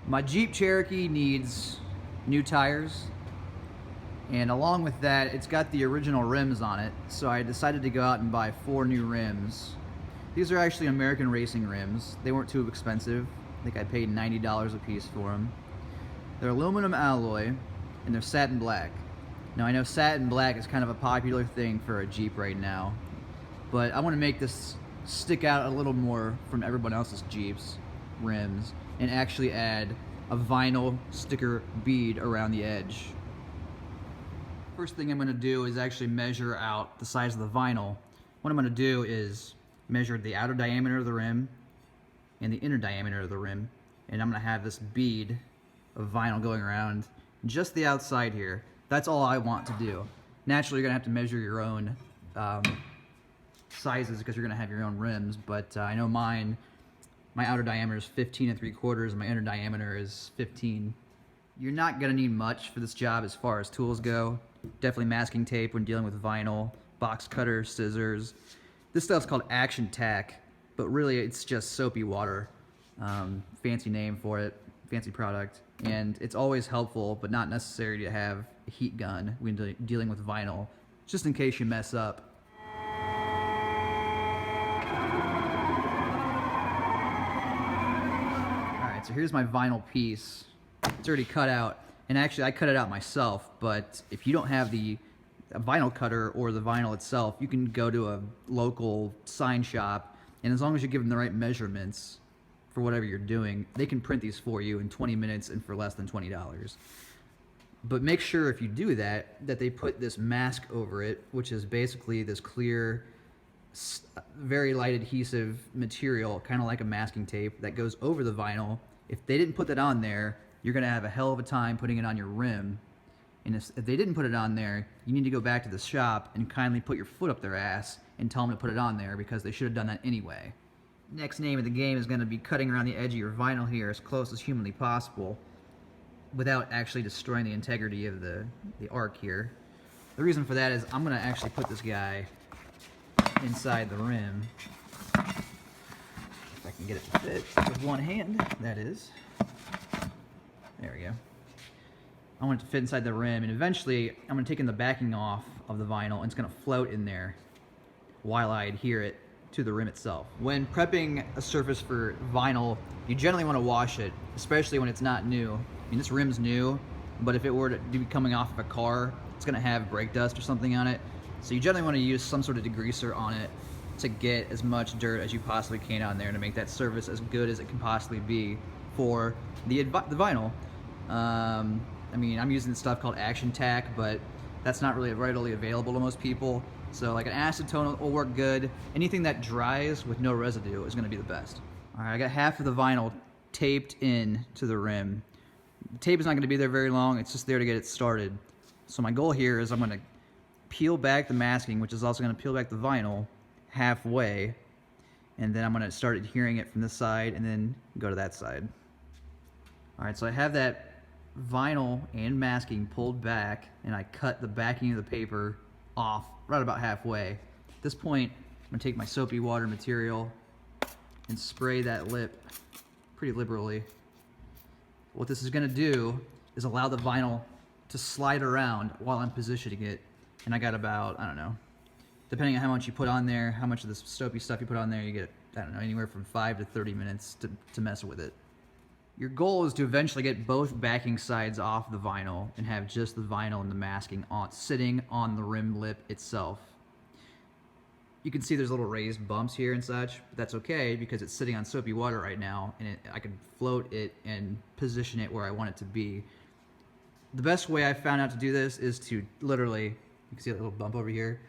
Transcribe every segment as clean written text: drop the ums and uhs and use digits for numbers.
My Jeep Cherokee needs new tires, and along with that, it's got the original rims on it, so I decided to go out and buy 4 new rims. These are actually American racing rims. They weren't too expensive. I think I paid $90 a piece for them. They're aluminum alloy, and they're satin black. Now I know satin black is kind of a popular thing for a Jeep right now, but I want to make this stick out a little more from everyone else's Jeeps rims and actually add a vinyl sticker bead around the edge. First thing I'm going to do is actually measure out the size of the vinyl. What I'm going to do is measure the outer diameter of the rim and the inner diameter of the rim, and I'm going to have this bead of vinyl going around just the outside here. That's all I want to do. Naturally, you're going to have to measure your own sizes because you're going to have your own rims, but I know mine, my outer diameter is 15 3/4 and my inner diameter is 15. You're not going to need much for this job as far as tools go. Definitely masking tape when dealing with vinyl, box cutter, scissors. This stuff's called action tack, but really it's just soapy water. Fancy name for it, fancy product. And it's always helpful, but not necessary to have a heat gun when dealing with vinyl, just in case you mess up. Alright, so here's my vinyl piece. It's already cut out, and actually I cut it out myself, but if you don't have a vinyl cutter or the vinyl itself, you can go to a local sign shop, and as long as you give them the right measurements for whatever you're doing, they can print these for you in 20 minutes and for less than $20. But make sure if you do that they put this mask over it, which is basically this clear, very light adhesive material, kind of like a masking tape that goes over the vinyl. If they didn't put that on there, you're going to have a hell of a time putting it on your rim. And if they didn't put it on there, you need to go back to the shop and kindly put your foot up their ass and tell them to put it on there, because they should have done that anyway. Next name of the game is going to be cutting around the edge of your vinyl here as close as humanly possible without actually destroying the integrity of the arc here. The reason for that is I'm going to actually put this guy inside the rim. If I can get it to fit with one hand, that is. There we go. I want it to fit inside the rim, and eventually I'm going to take the backing off of the vinyl, and it's going to float in there while I adhere it to the rim itself. When prepping a surface for vinyl, you generally want to wash it, especially when it's not new. I mean, this rim's new, but if it were to be coming off of a car, it's going to have brake dust or something on it. So you generally want to use some sort of degreaser on it to get as much dirt as you possibly can on there to make that surface as good as it can possibly be for the vinyl. I mean, I'm using stuff called action tack, but that's not really readily available to most people. So like an acetone will work good. Anything that dries with no residue is going to be the best. All right, I got half of the vinyl taped in to the rim. The tape is not going to be there very long. It's just there to get it started. So my goal here is I'm going to peel back the masking, which is also going to peel back the vinyl halfway, and then I'm going to start adhering it from this side and then go to that side. All right, so I have that vinyl and masking pulled back, and I cut the backing of the paper off right about halfway. At this point, I'm going to take my soapy water material and spray that lip pretty liberally. What this is going to do is allow the vinyl to slide around while I'm positioning it, and I got about, I don't know, depending on how much you put on there, how much of this soapy stuff you put on there, you get, I don't know, anywhere from 5 to 30 minutes to mess with it. Your goal is to eventually get both backing sides off the vinyl and have just the vinyl and the masking sitting on the rim lip itself. You can see there's little raised bumps here and such, but that's okay because it's sitting on soapy water right now, and I can float it and position it where I want it to be. The best way I found out to do this is to literally, you can see a little bump over here,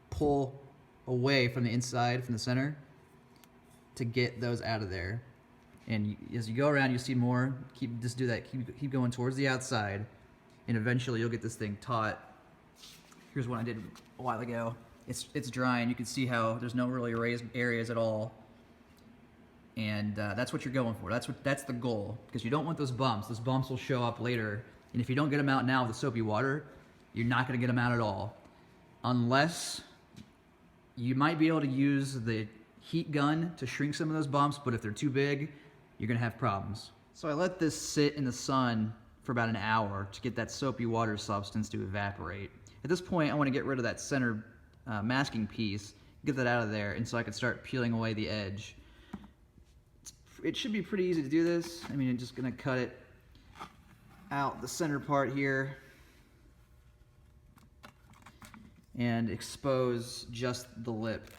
pull away from the inside, from the center, to get those out of there. And as you go around, you'll see more. Just do that. Keep going towards the outside, and eventually you'll get this thing taut. Here's what I did a while ago. It's drying. You can see how there's no really raised areas at all, and that's what you're going for. That's the goal, because you don't want those bumps. Those bumps will show up later, and if you don't get them out now with the soapy water, you're not going to get them out at all, unless you might be able to use the heat gun to shrink some of those bumps. But if they're too big, you're going to have problems. So I let this sit in the sun for about an hour to get that soapy water substance to evaporate. At this point, I want to get rid of that center masking piece, get that out of there, and so I can start peeling away the edge. It should be pretty easy to do this. I mean, I'm just going to cut it out the center part here and expose just the lip.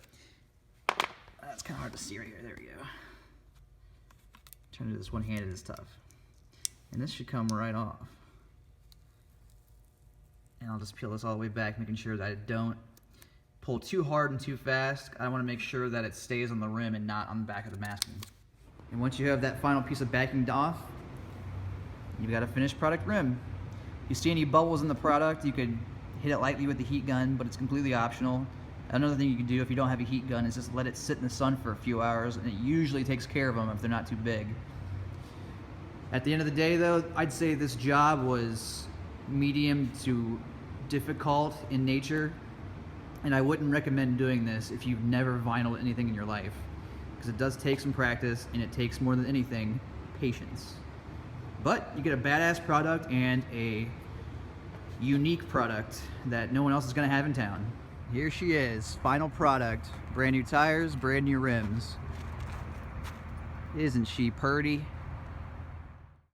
That's kind of hard to see right here. There we go. Turn to this one-handed is tough. And this should come right off. And I'll just peel this all the way back, making sure that I don't pull too hard and too fast. I want to make sure that it stays on the rim and not on the back of the masking. And once you have that final piece of backing off, you've got a finished product rim. If you see any bubbles in the product, you could hit it lightly with the heat gun, but it's completely optional. Another thing you can do if you don't have a heat gun is just let it sit in the sun for a few hours, and it usually takes care of them if they're not too big. At the end of the day though, I'd say this job was medium to difficult in nature, and I wouldn't recommend doing this if you've never vinyled anything in your life, because it does take some practice, and it takes more than anything, patience. But you get a badass product and a unique product that no one else is going to have in town. Here she is, final product. Brand new tires, brand new rims. Isn't she purty?